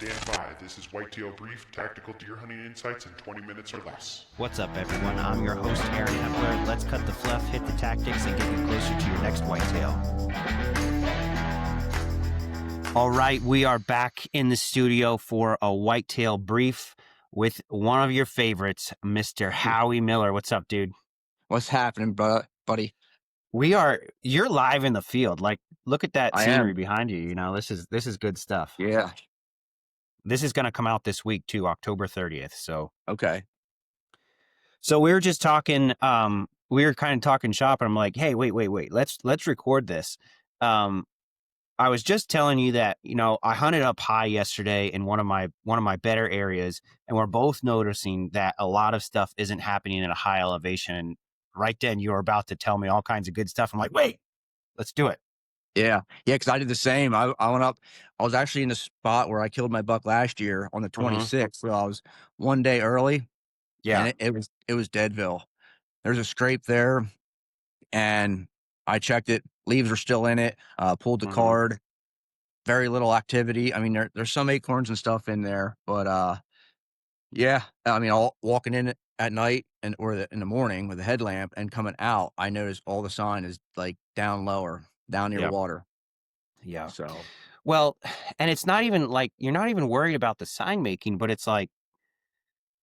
Stand by. This is Whitetail Brief, tactical deer hunting insights in 20 minutes or less. What's up, everyone? I'm your host, Aaron Hepler. Let's cut the fluff, hit the tactics, and get you closer to your next whitetail. All right, we are back in the studio for a Whitetail Brief with one of your favorites, Mr. Howie Miller. What's up, dude? What's happening, buddy? You're live in the field. Like, look at that scenery am. behind you. You know, this is good stuff. Yeah. This is going to come out this week too, October 30th. So Okay. we were just talking. We were kind of talking shop, and I'm like, hey, wait. Let's record this. I was just telling you that, you know, I hunted up high yesterday in one of my better areas, and we're both noticing that a lot of stuff isn't happening at a high elevation. And right then, you were about to tell me all kinds of good stuff. I'm like, wait, let's do it. Yeah. Because I did the same. I went up. I was actually in the spot where I killed my buck last year on the 26th. So I was one day early. Yeah. And it was Deadville. There's a scrape there, and I checked it. Leaves are still in it. Pulled the card. Very little activity. I mean, there's some acorns and stuff in there, but yeah. I mean, walking in at night or in the morning with a headlamp and coming out, I noticed all the sign is like down lower, down near the water. Yeah. So, well, and it's not even like you're not even worried about the sign making, but it's like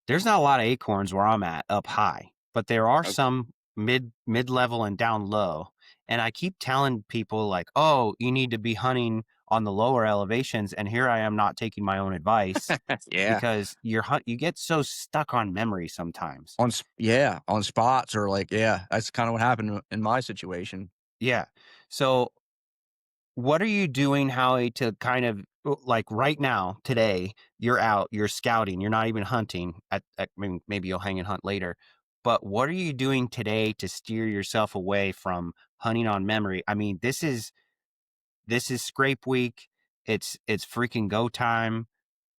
there's not a lot of acorns where I'm at up high, but there are some mid-level and down low. And I keep telling people like, oh, you need to be hunting on the lower elevations. And here I am not taking my own advice because you get so stuck on memory sometimes. On spots or like, that's kind of what happened in my situation. Yeah. So what are you doing, Howie, to kind of like right now, today, you're out, you're scouting, you're not even hunting maybe you'll hang and hunt later. But what are you doing today to steer yourself away from hunting on memory? I mean, this is scrape week. It's freaking go time.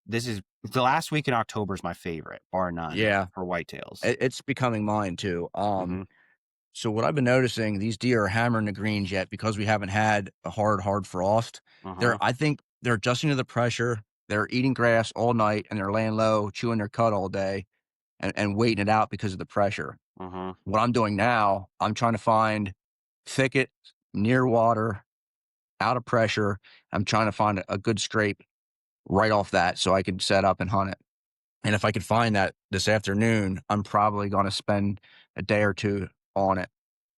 This is the last week in October is my favorite, bar none. Yeah. For whitetails. It's becoming mine too. So what I've been noticing, these deer are hammering the greens yet because we haven't had a hard frost. I think they're adjusting to the pressure. They're eating grass all night and they're laying low, chewing their cud all day and waiting it out because of the pressure. What I'm doing now, I'm trying to find thicket near water, out of pressure. I'm trying to find a good scrape right off that so I can set up and hunt it. And if I could find that this afternoon, I'm probably going to spend a day or two on it.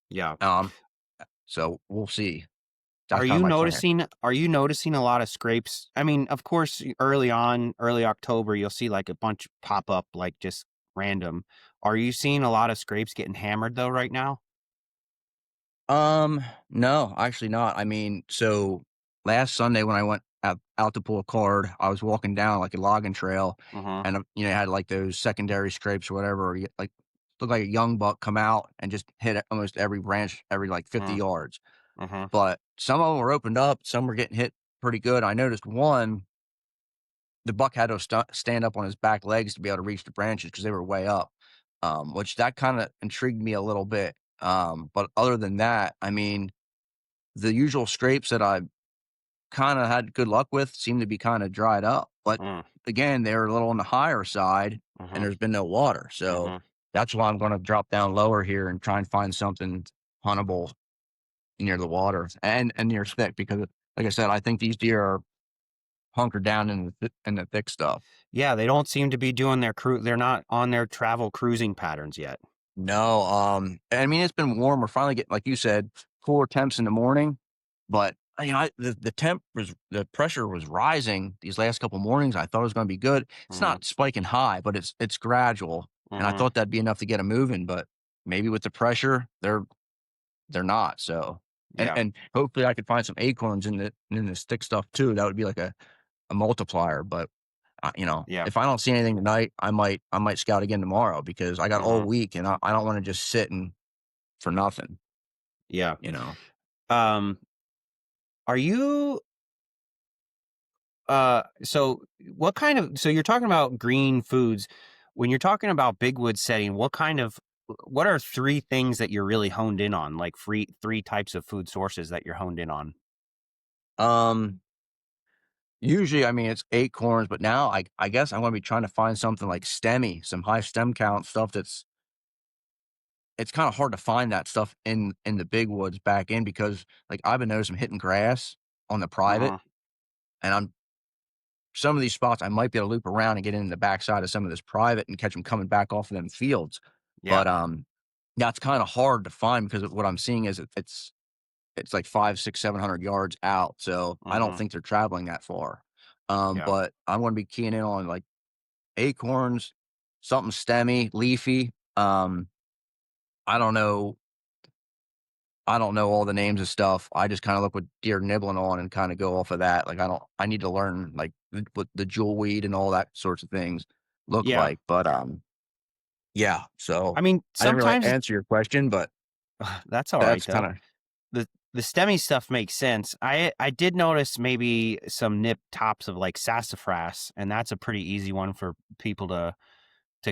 Yeah. So we'll see. Are you noticing a lot of scrapes? I mean, of course, early October, you'll see like a bunch pop up, like just random. Are you seeing a lot of scrapes getting hammered though right now? No, actually not. I mean, so last Sunday when I went out to pull a card, I was walking down like a logging trail, and you know, had like those secondary scrapes or whatever. Or like looked like a young buck come out and just hit almost every branch every like 50 yards. But some of them were opened up, some were getting hit pretty good. I noticed one, the buck had to stand up on his back legs to be able to reach the branches because they were way up, which that kind of intrigued me a little bit. But other than that, I mean, the usual scrapes that I kind of had good luck with seem to be kind of dried up. But again, they're a little on the higher side and there's been no water. So that's why I'm going to drop down lower here and try and find something huntable near the water and near thick, because like I said, I think these deer are hunkered down in the thick stuff. Yeah, they don't seem to be doing their they're not on their travel cruising patterns yet. No, I mean, it's been warm. We're finally getting, like you said, cooler temps in the morning, but you know, the pressure was rising these last couple mornings. I thought it was going to be good. It's not spiking high, but it's gradual, and I thought that'd be enough to get them moving. But maybe with the pressure, they're not. So, and hopefully I could find some acorns in the stick stuff too. That would be like a multiplier. But you know, if I don't see anything tonight, I might scout again tomorrow, because I got all week and I don't want to just sit for nothing. Yeah. You know, are you, so you're talking about green foods. When you're talking about big wood setting, what are three things that you're really honed in on? Like three types of food sources that you're honed in on? Usually, I mean, it's Acorns, but now I guess I'm gonna be trying to find something like stemmy, some high stem count stuff it's kinda hard to find that stuff in the big woods back in because, like, I've been noticing I'm hitting grass on the private, Uh-huh. and I'm some of these spots, I might be able to loop around and get in the backside of some of this private and catch them coming back off of them fields. Yeah. But, that's kinda hard to find because of what I'm seeing is it's like 5, 6, 700 yards out, so I don't Uh-huh. think they're traveling that far. Yeah. But I'm gonna be keying in on, like, acorns, something stemmy, leafy. I don't know I don't know all the names of stuff. I just kinda look what deer nibbling on and kinda go off of that. Like, I need to learn, like, what the jewel weed and all that sorts of things look Yeah. like, but, yeah, so I mean, I didn't really sometimes answer your question, but that's all right that's though. kinda The stemmy stuff makes sense. I did notice maybe some nip tops of like sassafras, and that's a pretty easy one for people to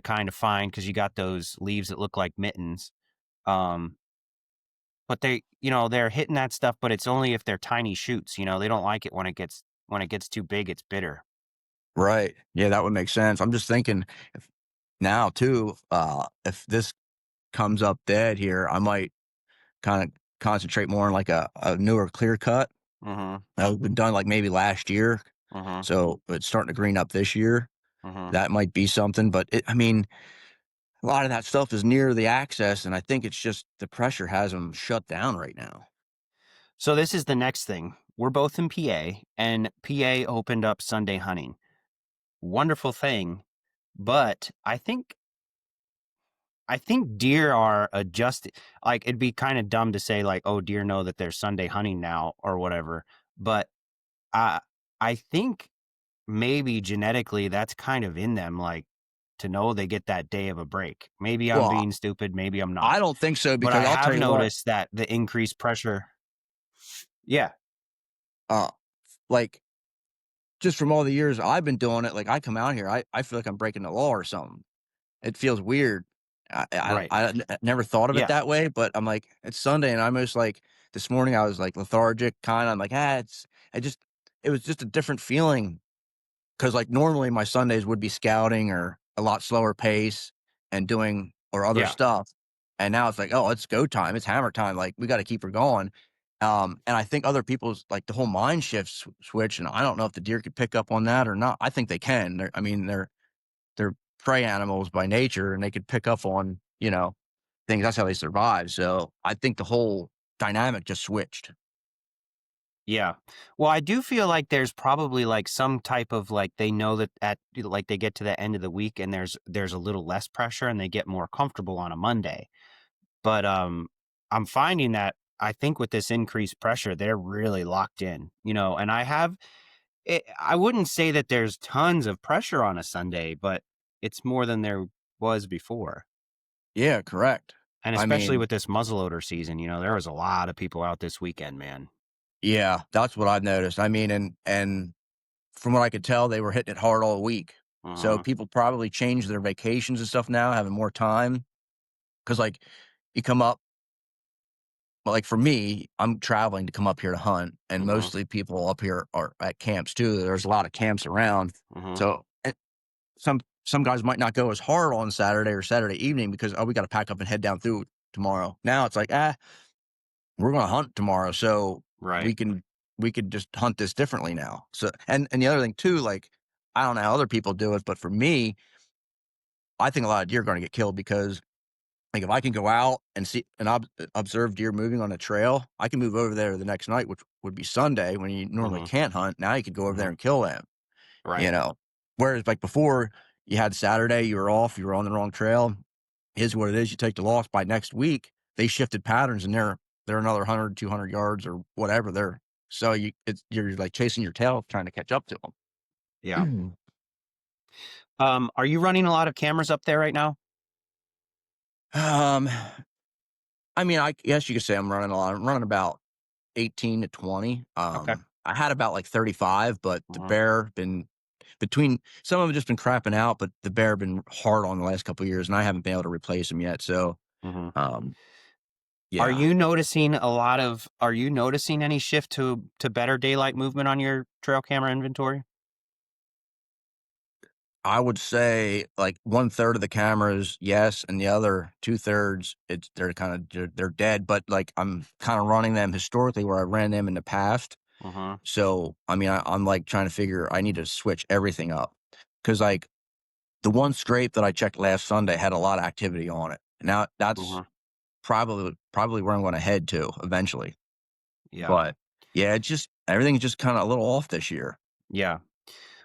kind of find because you got those leaves that look like mittens. Um, but they're hitting that stuff, but it's only if they're tiny shoots. They don't like it when it gets too big. It's bitter. right. Yeah, that would make sense. I'm just thinking if now too, if this comes up dead here, I might kinda concentrate more on, like, a newer clear cut Mm-hmm. that was been done, like, maybe last year, Mm-hmm. so it's starting to green up this year. Mm-hmm. That might be something, but I mean, a lot of that stuff is near the access, and I think it's just the pressure has them shut down right now. So this is the next thing. We're both in PA, and PA opened up Sunday hunting. Wonderful thing, but I think deer are adjusted. Like it'd be kind of dumb to say like, "Oh, deer know that there's Sunday hunting now" or whatever. But I I think maybe genetically that's kind of in them, like to know they get that day of a break. Maybe I'm Well, being stupid. Maybe I'm I not. don't think so But because I I'll tell have you what, noticed that the increased pressure. Yeah, uh, like, just from all the years I've been doing it, like, I come out here, I feel like I'm breaking the law or something. It feels weird. right. I never thought of it Yeah, that way, but I'm like, it's Sunday, and I almost like this morning I was like lethargic, kind of. I'm like, I just, it was just a different feeling because like normally my Sundays would be scouting or a lot slower pace and doing or other yeah, stuff, and now it's like, oh, it's go time, it's hammer time, like we got to keep her going. And I think other people's like the whole mind shift switch, and I don't know if the deer could pick up on that or not. I think they can. I mean, they're prey animals by nature and they could pick up on, things. That's how they survive. So I think the whole dynamic just switched. yeah. Well, I do feel like there's probably like some type of like they know that at like they get to the end of the week and there's a little less pressure and they get more comfortable on a Monday. But I'm finding that I think with this increased pressure, they're really locked in, and I wouldn't say that there's tons of pressure on a Sunday, but it's more than there was before. Yeah, correct. And I especially mean, with this muzzleloader season, there was a lot of people out this weekend, man. yeah, that's what I've noticed. I mean, and from what I could tell, they were hitting it hard all week. So Uh-huh. people probably changed their vacations and stuff now, having more time. Cause like you come up, well, like for me, I'm traveling to come up here to hunt, and Uh-huh. mostly people up here are at camps too. There's a lot of camps around. Uh-huh. So some guys might not go as hard on Saturday or Saturday evening because, oh, we got to pack up and head down through tomorrow. Now it's like, we're going to hunt tomorrow, so Right. we could just hunt this differently now. So and the other thing too, like I don't know how other people do it, but for me, I think a lot of deer are going to get killed because like if I can go out and see and observe deer moving on a trail, I can move over there the next night, which would be Sunday when you normally Uh-huh. can't hunt. Now you could go over there Uh-huh. and kill them. You Right. know, whereas like before, you had Saturday, you were off, you were on the wrong trail. Is what it is. You take the loss by next week. They shifted patterns and they're another 100, 200 yards or whatever. So you're like chasing your tail trying to catch up to Yeah. them. Are you running a lot of cameras up there right now? um, I mean, I guess you could say I'm running a lot. I'm running about 18 to 20. Okay. I had about like 35, but the Uh-huh. bear been between some of them just been crapping out, but the bear been hard on the last couple of years, and I haven't been able to replace him yet. So, Uh-huh. um, Are Yeah. you noticing any shift to better daylight movement on your trail camera inventory? I would say like 1/3 of the cameras, yes, and the other 2/3, they're dead. But like I'm kind of running them historically where I ran them in the past. Uh-huh. So I mean, I'm like trying to figure. I need to switch everything up because like the one scrape that I checked last Sunday had a lot of activity on it. Now that's Uh-huh. probably where I'm going to head to eventually. Yeah. But yeah, it's just everything's just kind of a little off this year. Yeah.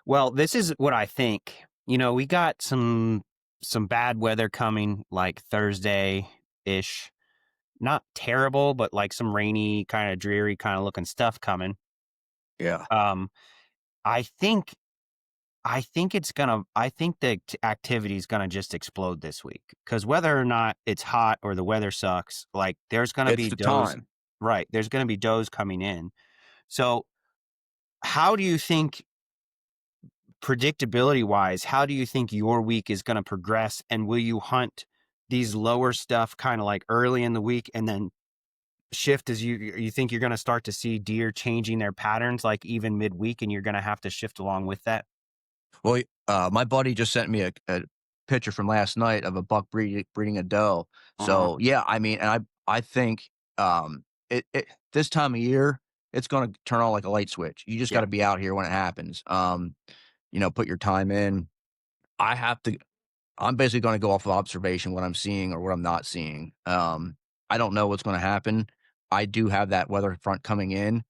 Well, this is what I think. We got some bad weather coming like Thursday-ish. Not terrible, but like some rainy, kind of dreary kind of looking stuff coming. Yeah. Um, I think I think the activity is gonna just explode this week because whether or not it's hot or the weather sucks, like there's gonna It's be the does, time. right? There's gonna be does coming in. So, how do you think, predictability wise, how do you think your week is gonna progress? And will you hunt these lower stuff kind of like early in the week and then shift as you think you're gonna start to see deer changing their patterns like even midweek, and you're gonna have to shift along with that? Well, my buddy just sent me a picture from last night of a buck breeding a doe. Uh-huh. So yeah, I mean, and I think it this time of year it's going to turn on like a light switch. You just got Yeah. to be out here when it happens. Put your time in. I have to. I'm basically going to go off of observation, what I'm seeing or what I'm not seeing. I don't know what's going to happen. I do have that weather front coming in.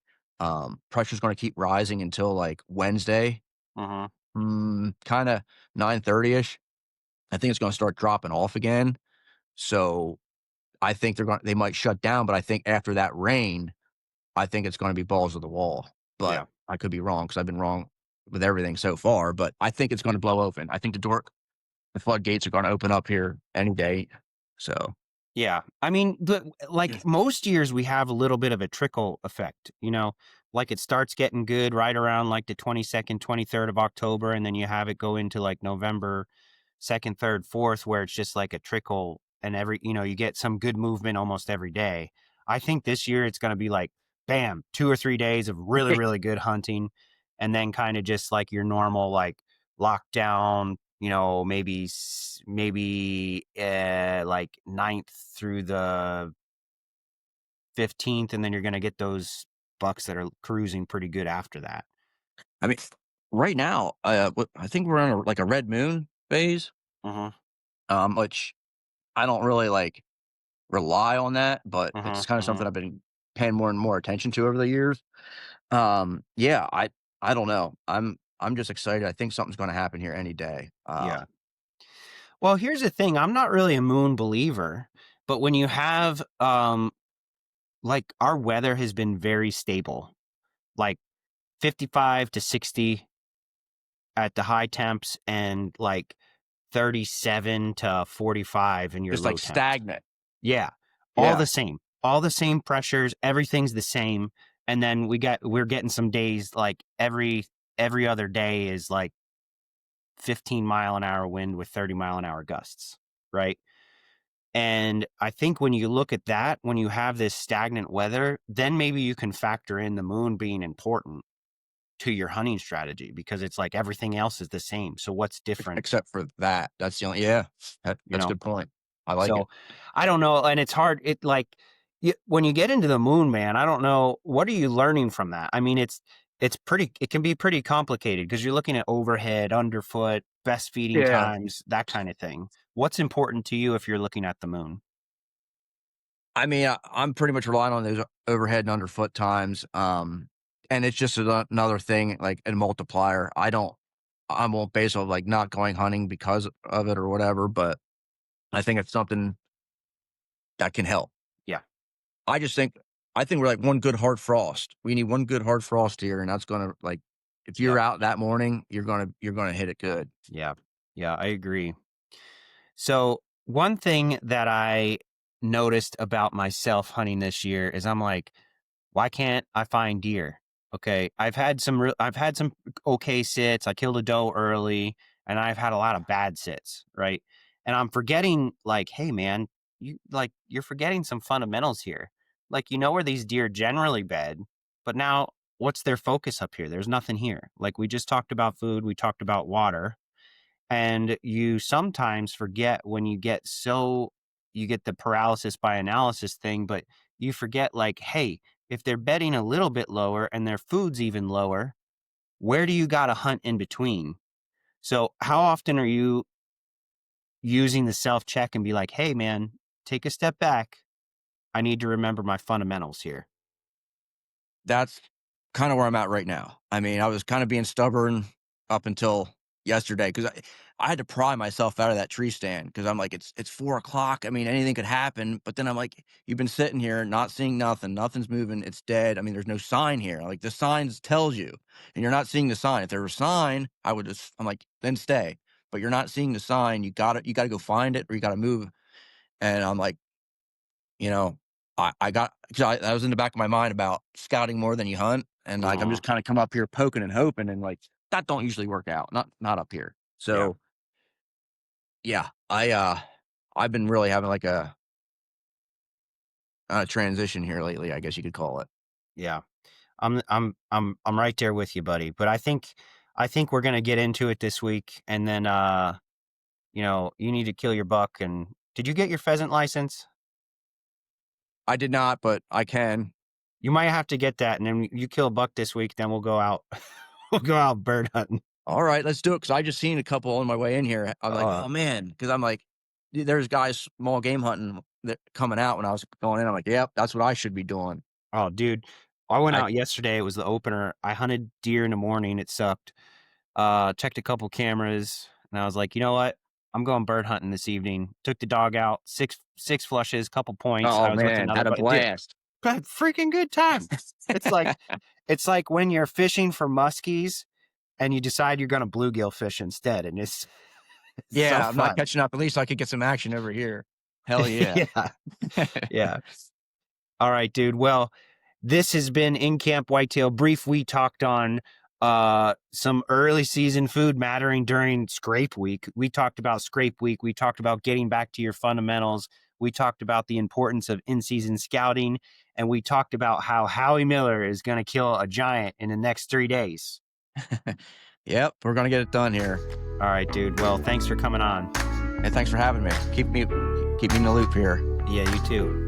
Pressure's going to keep rising until like Wednesday. Uh-huh. Kinda 9:30ish. I think it's gonna start dropping off again. So, I think they might shut down, but I think after that rain, I think it's gonna be balls to the wall. But Yeah. I could be wrong because 'cause I've been wrong with everything so far, but I think it's gonna blow open. I think the floodgates are gonna open up here any day. So Yeah. I mean, Yeah. like most years, we have a little bit of a trickle effect, like it starts getting good right around like the 22nd, 23rd of October. And then you have it go into like November 2nd, 3rd, 4th, where it's just like a trickle and you get some good movement almost every day. I think this year it's going to be like, bam, 2 or 3 days of really, really good hunting. And then kind of just like your normal, like lockdown, maybe like 9th through the 15th, and then you're going to get those bucks that are cruising pretty good after that. I mean, right now, I think we're on like a red moon phase, Uh-huh. which I don't really, like, rely on that, but Uh-huh. it's kinda Uh-huh. something I've been paying more and more attention to over the years. Yeah, I don't know. I'm just excited. I think something's gonna happen here any day. Yeah. Well, here's the thing. I'm not really a moon believer, but when you have like our weather has been very stable, like 55 to 60 at the high temps and like 37 to 45 in your Just, low like, temps. stagnant. Yeah. Yeah. All the same pressures, everything's the same. And then we're getting some days like every other day is like 15-mile-an-hour wind with 30-mile-an-hour gusts, right? And I think when you look at that, when you have this stagnant weather, then maybe you can factor in the moon being important to your hunting strategy because it's like everything else is the same. So what's different, Except for that. That's the only yeah. you That's a know? good point. I like it. So I don't know. And it's hard. It like when you get into the moon, man, I don't know. What are you learning from that? I mean, it can be pretty complicated because you're looking at overhead, underfoot, best feeding Yeah. times, that kind of thing. What's important to you if you're looking at the moon? I mean, I'm pretty much relying on those overhead and underfoot times, and it's just another thing, like, a multiplier. I won't base on, like, not going hunting because of it or whatever, but I think it's something that can help. Yeah. I just think I think we're like one good hard frost. We need one good hard frost here, and that's gonna like if Yeah. you're out that morning, you're gonna hit it good. Yeah. Yeah. I agree. So one thing that I noticed about myself hunting this year is I'm like, why can't I find deer? Okay, I've had some okay sits. I killed a doe early, and I've had a lot of bad sits, right? And I'm forgetting, like, hey, man, you're forgetting some fundamentals here. Like, you know where these deer generally bed, but now what's their focus up here? There's nothing here. Like, we just talked about food, we talked about water, and you sometimes forget when you get the paralysis by analysis thing, but you forget, like, hey, if they're bedding a little bit lower and their food's even lower, where do you got to hunt in between? So how often are you using the self-check and be like, hey, man, take a step back. I need to remember my fundamentals here. That's kind of where I'm at right now. I mean, I was kind of being stubborn up until yesterday because I had to pry myself out of that tree stand because I'm like, it's 4 o'clock. I mean, anything could happen. But then I'm like, you've been sitting here not seeing nothing. Nothing's moving. It's dead. I mean, there's no sign here. Like the signs tells you, and you're not seeing the sign. If there was a sign, I'm like, then stay. But you're not seeing the sign. You gotta go find it or you gotta move. And I'm like, you know, that was in the back of my mind about scouting more than you hunt. And like, I'm just kind of come up here poking and hoping. And like, that don't usually work out. Not up here. So yeah, I've been really having like a transition here lately, I guess you could call it. Yeah. I'm right there with you, buddy. But I think we're going to get into it this week. And then, you need to kill your buck. And did you get your pheasant license? I did not, but I can. You might have to get that, and then you kill a buck this week. Then we'll go out. We'll go out bird hunting. All right, let's do it. Because I just seen a couple on my way in here. I'm like, oh man, because I'm like, there's guys small game hunting that coming out when I was going in. I'm like, yep, that's what I should be doing. Oh, dude, I went out yesterday. It was the opener. I hunted deer in the morning. It sucked. Checked a couple cameras, and I was like, you know what? I'm going bird hunting this evening. Took the dog out. Six flushes, couple points. Oh man, had a blast. But freaking good time. It's like when you're fishing for muskies and you decide you're going to bluegill fish instead, and it's yeah, so I'm not catching up. At least I could get some action over here. Hell yeah. Yeah. All right, dude. Well, this has been InCamp Whitetail Brief. We talked on some early season food mattering during scrape week. We talked about scrape week. We talked about getting back to your fundamentals. We talked about the importance of in-season scouting, and we talked about how Howie Miller is going to kill a giant in the next 3 days. Yep, we're going to get it done here. All right, dude. Well, thanks for coming on. And thanks for having me. Keep me in the loop here. Yeah, you too.